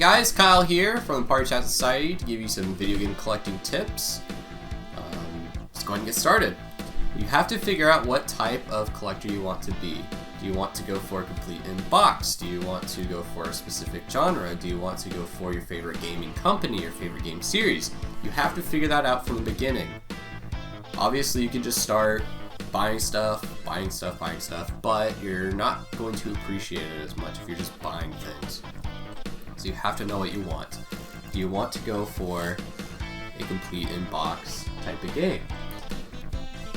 guys, Kyle here from the Party Chat Society to give you some video game collecting tips. Let's go ahead and get started. You have to figure out what type of collector you want to be. Do you want to go for a complete in-box? Do you want to go for a specific genre? Do you want to go for your favorite gaming company, your favorite game series? You have to figure that out from the beginning. Obviously, you can just start buying stuff, but you're not going to appreciate it as much if you're just buying things. So you have to know what you want. Do you want to go for a complete in-box type of game?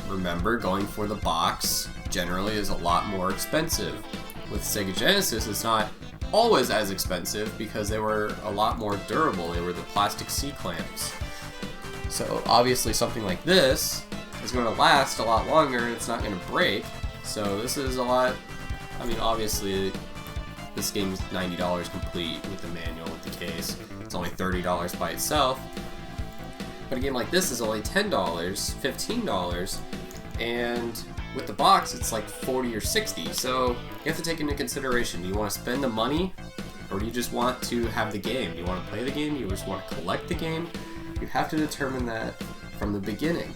Remember, going for the box generally is a lot more expensive. With Sega Genesis, it's not always as expensive because they were a lot more durable. They were the plastic C-clamps. So obviously something like this is going to last a lot longer and it's not going to break. So this is a lot, obviously this game is $90 complete with the manual, with the case. It's only $30 by itself. But a game like this is only $10, $15, and with the box it's like $40 or $60. So you have to take into consideration, do you want to spend the money or do you just want to have the game? Do you want to play the game? Do you just want to collect the game? You have to determine that from the beginning.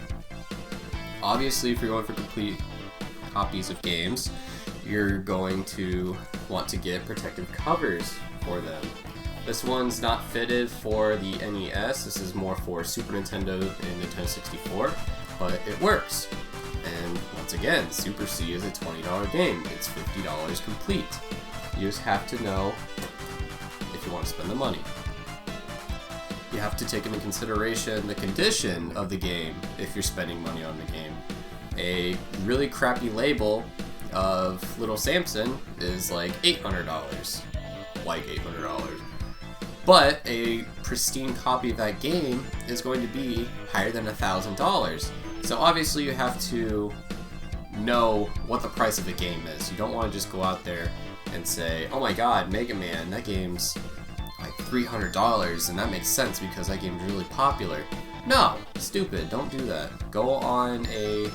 Obviously, if you're going for complete copies of games, you're going to want to get protective covers for them. This one's not fitted for the NES, this is more for Super Nintendo and Nintendo 64, but it works. And once again, Super C is a $20 game, it's $50 complete. You just have to know if you want to spend the money. You have to take into consideration the condition of the game if you're spending money on the game. A really crappy label of Little Samson is like $800. But a pristine copy of that game is going to be higher than $1,000. So obviously you have to know what the price of a game is. You don't want to just go out there and say, oh my god, Mega Man, that game's like $300 and that makes sense because that game's really popular. No, stupid, don't do that. Go on a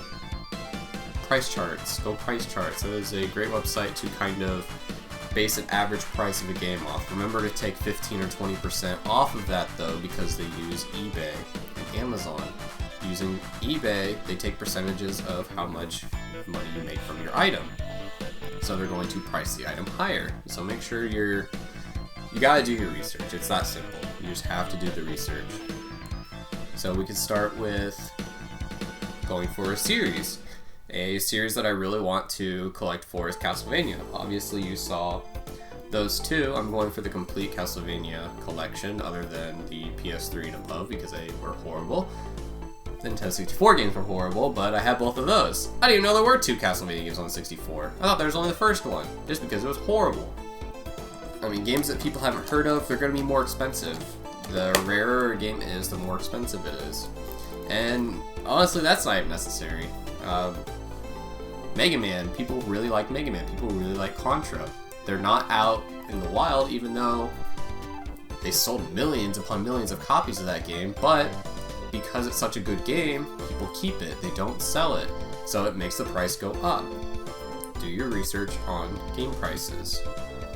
price charts. Go price charts. That is a great website to kind of base an average price of a game off. Remember to take 15 or 20% off of that though, because they use eBay and Amazon. Using eBay, they take percentages of how much money you make from your item. So they're going to price the item higher. So make sure you gotta do your research. It's that simple. You just have to do the research. So we can start with going for a series. A series that I really want to collect for is Castlevania. Obviously you saw those two. I'm going for the complete Castlevania collection other than the PS3 and above because they were horrible. The Nintendo 64 games were horrible, but I had both of those. I didn't even know there were two Castlevania games on the 64. I thought there was only the first one, just because it was horrible. Games that people haven't heard of, they're going to be more expensive. The rarer a game is, the more expensive it is. And honestly, that's not even necessary. Mega Man, people really like Mega Man. People really like Contra. They're not out in the wild, even though they sold millions upon millions of copies of that game, but because it's such a good game, people keep it. They don't sell it, so it makes the price go up. Do your research on game prices.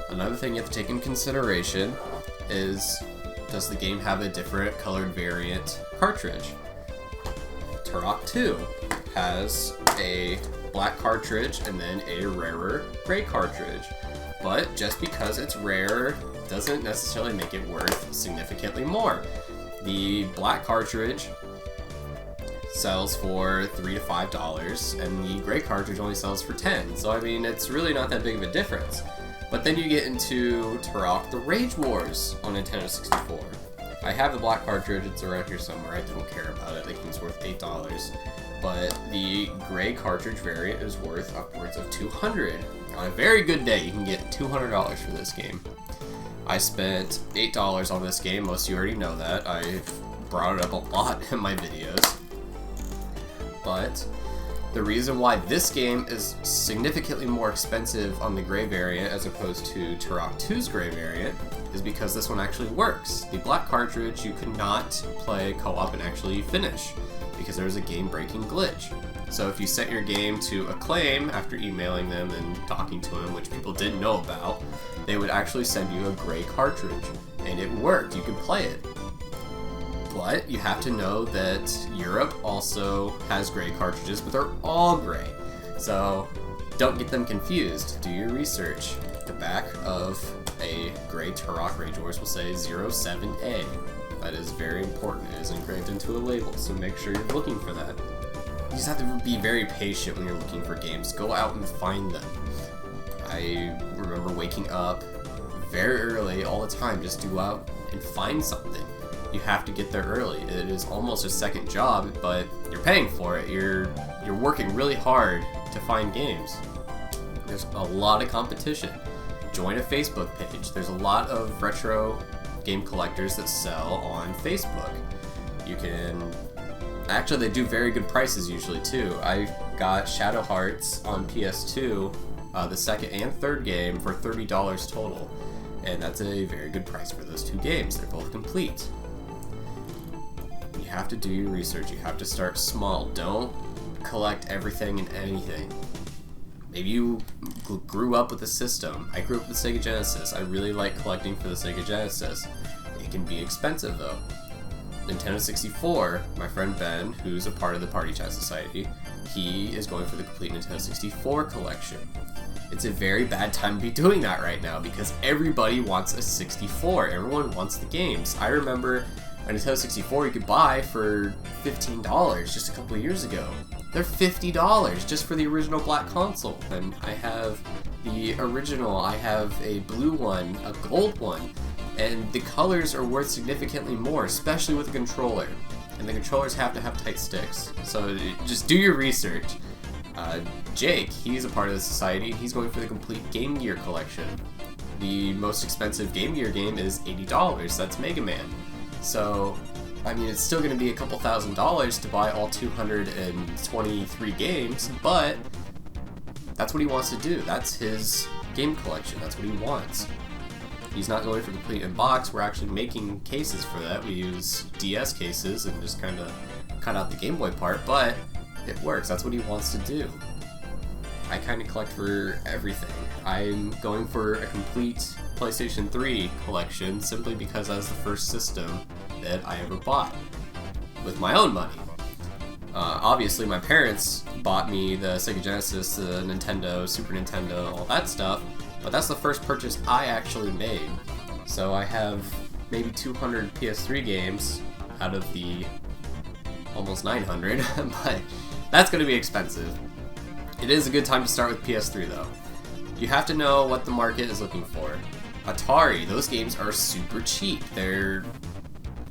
Another thing you have to take into consideration is, does the game have a different colored variant cartridge? Turok 2 has a black cartridge and then a rarer gray cartridge. But just because it's rare doesn't necessarily make it worth significantly more. The black cartridge sells for $3 to $5 and the gray cartridge only sells for $10. So it's really not that big of a difference. But then you get into Turok: The Rage Wars on Nintendo 64. I have the black cartridge, it's around here somewhere, I don't care about it, I think it's worth $8. But the gray cartridge variant is worth upwards of $200. On a very good day, you can get $200 for this game. I spent $8 on this game, most of you already know that. I've brought it up a lot in my videos. But the reason why this game is significantly more expensive on the gray variant as opposed to Turok 2's gray variant is because this one actually works. The black cartridge you could not play co-op and actually finish because there was a game-breaking glitch. So if you sent your game to Acclaim after emailing them and talking to them, which people didn't know about, they would actually send you a gray cartridge. and it worked. You could play it. But you have to know that Europe also has gray cartridges, but they're all gray. So don't get them confused. Do your research. The back of a gray Turok Rage Wars will say 07A. That is very important. It is engraved into a label, so make sure you're looking for that. You just have to be very patient when you're looking for games. Go out and find them. I remember waking up very early all the time just to go out and find something. You have to get there early. It is almost a second job, but you're paying for it. You're working really hard to find games. There's a lot of competition. Join a Facebook page. There's a lot of retro game collectors that sell on Facebook. You can... Actually, they do very good prices usually too. I got Shadow Hearts on PS2, the second and third game, for $30 total. And that's a very good price for those two games. They're both complete. You have to do your research. You have to start small. Don't collect everything and anything. Maybe you grew up with a system. I grew up with the Sega Genesis. I really like collecting for the Sega Genesis. It can be expensive though. Nintendo 64, my friend Ben, who's a part of the Party Chat Society, he is going for the complete Nintendo 64 collection. It's a very bad time to be doing that right now because everybody wants a 64. Everyone wants the games. I remember a Nintendo 64 you could buy for $15 just a couple of years ago. They're $50 just for the original black console. And I have the original, I have a blue one, a gold one, and the colors are worth significantly more, especially with the controller. And the controllers have to have tight sticks. So just do your research. Jake, he's a part of the society, and he's going for the complete Game Gear collection. The most expensive Game Gear game is $80, that's Mega Man. So, I mean, it's still going to be a couple $1,000s to buy all 223 games, but that's what he wants to do. That's his game collection, that's what he wants. He's not going for complete in box, we're actually making cases for that. We use DS cases and just kind of cut out the Game Boy part, but it works, that's what he wants to do. I kind of collect for everything. I'm going for a complete PlayStation 3 collection simply because that's the first system that I ever bought with my own money. Obviously my parents bought me the Sega Genesis, the Nintendo, Super Nintendo, all that stuff, but that's the first purchase I actually made. So I have maybe 200 PS3 games out of the almost 900, but that's going to be expensive. It is a good time to start with PS3 though. You have to know what the market is looking for. Atari, those games are super cheap.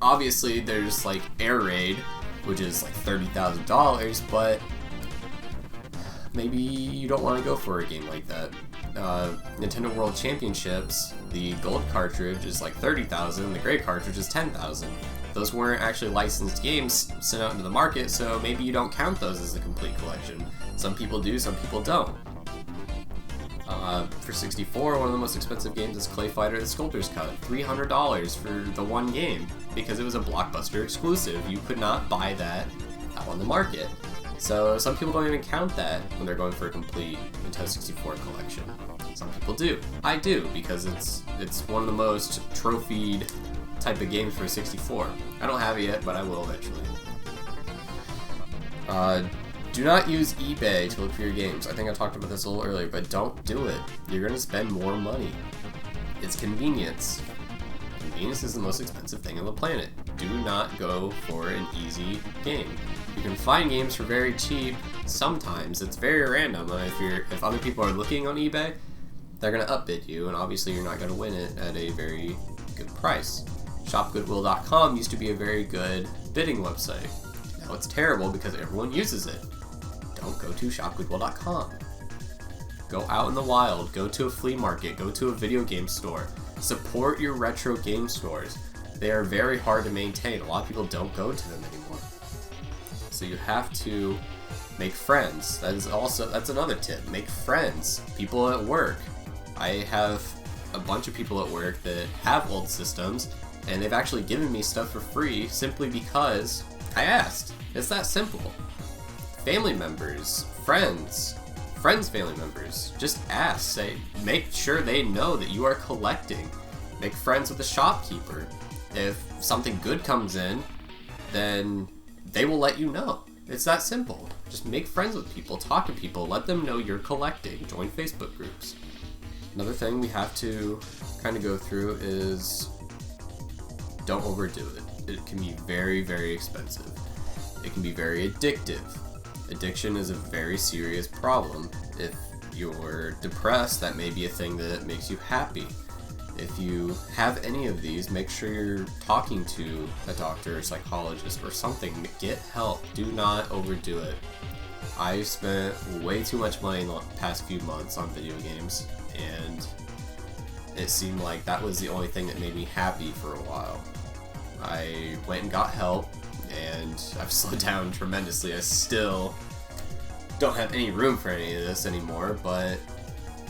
Obviously there's like Air Raid, which is like $30,000, but maybe you don't want to go for a game like that. Nintendo World Championships, the gold cartridge is like $30,000, the gray cartridge is $10,000. Those weren't actually licensed games sent out into the market, so maybe you don't count those as a complete collection. Some people do, some people don't. For 64, one of the most expensive games is Clay Fighter: The Sculptor's Cut. $300 for the one game, because it was a Blockbuster exclusive. You could not buy that out on the market. So some people don't even count that when they're going for a complete Nintendo 64 collection. Some people do. I do, because it's one of the most trophied type of games for 64. I don't have it yet, but I will eventually. Do not use eBay to look for your games. I think I talked about this a little earlier, but don't do it. You're going to spend more money. It's convenience. Convenience is the most expensive thing on the planet. Do not go for an easy game. You can find games for very cheap sometimes. It's very random. If other people are looking on eBay, they're going to upbid you, and obviously you're not going to win it at a very good price. ShopGoodwill.com used to be a very good bidding website. Now it's terrible because everyone uses it. Don't go to ShopGoodwill.com. Go out in the wild, go to a flea market, go to a video game store. Support your retro game stores. They are very hard to maintain. A lot of people don't go to them anymore. So you have to make friends. That's another tip. Make friends. People at work. I have a bunch of people at work that have old systems, and they've actually given me stuff for free simply because I asked. It's that simple. Family members, friends, family members, just ask. Make sure they know that you are collecting. Make friends with the shopkeeper. If something good comes in, then they will let you know. It's that simple. Just make friends with people, talk to people, let them know you're collecting, join Facebook groups. Another thing we have to kind of go through is don't overdo it. It can be very, very expensive. It can be very addictive. Addiction is a very serious problem. If you're depressed, that may be a thing that makes you happy. If you have any of these, make sure you're talking to a doctor or psychologist or something. Get help. Do not overdo it. I've spent way too much money in the past few months on video games, and it seemed like that was the only thing that made me happy for a while. I went and got help, and I've slowed down tremendously. I still don't have any room for any of this anymore, but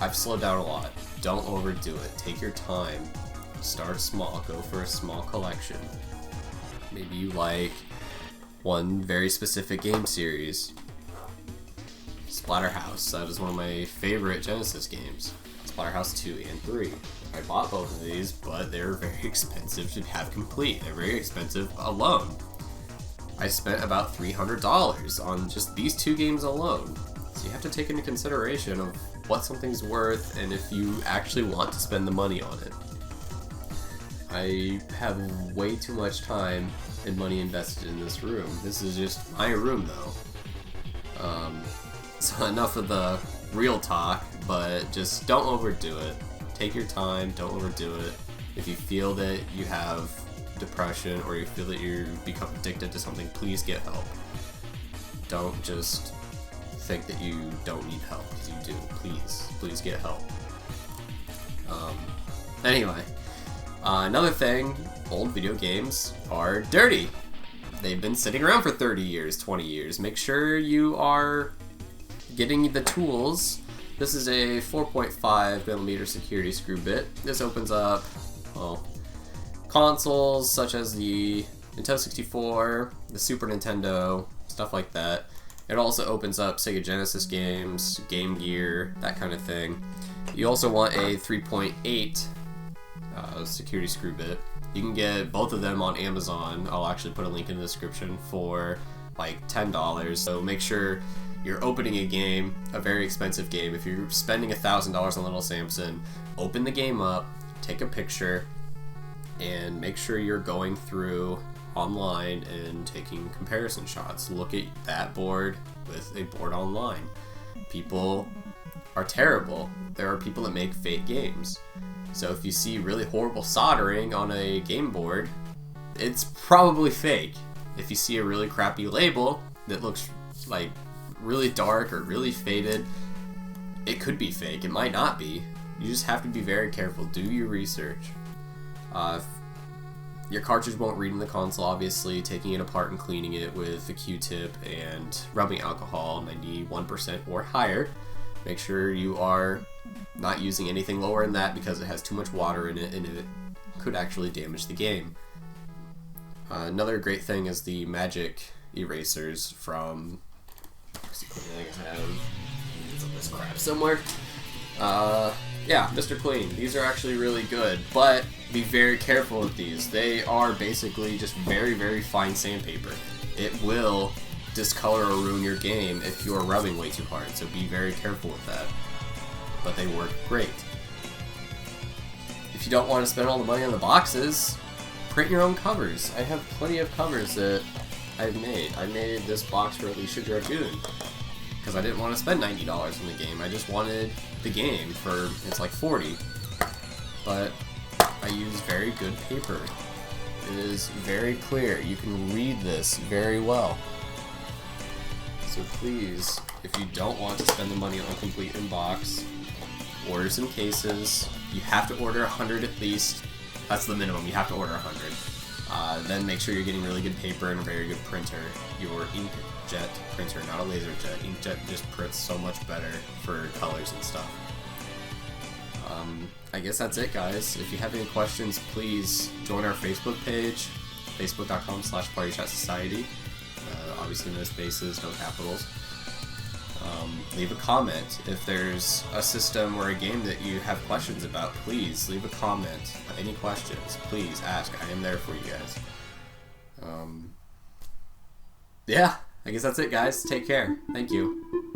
I've slowed down a lot. Don't overdo it. Take your time. Start small. Go for a small collection. Maybe you like one very specific game series. Splatterhouse. That is one of my favorite Genesis games. Splatterhouse 2 and 3. I bought both of these, but they're very expensive to have complete. They're very expensive alone. I spent about $300 on just these two games alone. So you have to take into consideration of what something's worth and if you actually want to spend the money on it. I have way too much time and money invested in this room. This is just my room though. So enough of the real talk, but just don't overdo it. Take your time, don't overdo it. If you feel that you have depression or you feel that you become addicted to something, please get help. Don't just think that you don't need help, because you do. Please get help. Anyway, another thing, old video games are dirty. They've been sitting around for 30 years, 20 years. Make sure you are getting the tools. This is a 4.5mm security screw bit. This opens up, well, consoles such as the Nintendo 64, the Super Nintendo, stuff like that. It also opens up Sega Genesis games, Game Gear, that kind of thing. You also want a 3.8 security screw bit. You can get both of them on Amazon. I'll actually put a link in the description for like $10. So make sure you're opening a game, a very expensive game. If you're spending $1,000 on Little Samson, open the game up, take a picture, and make sure you're going through online and taking comparison shots. Look at that board with a board online. People are terrible. There are people that make fake games. So if you see really horrible soldering on a game board, it's probably fake. If you see a really crappy label that looks like really dark or really faded, it could be fake. It might not be. You just have to be very careful. Do your research. Your cartridge won't read in the console, obviously. Taking it apart and cleaning it with a Q-tip and rubbing alcohol, 91% or higher. Make sure you are not using anything lower than that because it has too much water in it and it could actually damage the game. Another great thing is the magic erasers from... I have this crap somewhere. Yeah, Mr. Clean. These are actually really good, but be very careful with these. They are basically just very, very fine sandpaper. It will discolor or ruin your game if you are rubbing way too hard, so be very careful with that. But they work great. If you don't want to spend all the money on the boxes, print your own covers. I have plenty of covers that I've made. I made this box for Alicia Dragoon because I didn't want to spend $90 on the game. I just wanted the game for, it's like $40. But I use very good paper. It is very clear. You can read this very well. So please, if you don't want to spend the money on a complete in-box, order some cases. You have to order 100 at least. That's the minimum. You have to order 100. Then make sure you're getting really good paper and a very good printer. Your inkjet printer, not a laser jet. Inkjet just prints so much better for colors and stuff. I guess that's it, guys. If you have any questions, please join our Facebook page, facebook.com/PartyChatSociety. Obviously no spaces, no capitals. Leave a comment. If there's a system or a game that you have questions about, please leave a comment. Any questions, please ask. I am there for you guys. Yeah, I guess that's it, guys. Take care. Thank you.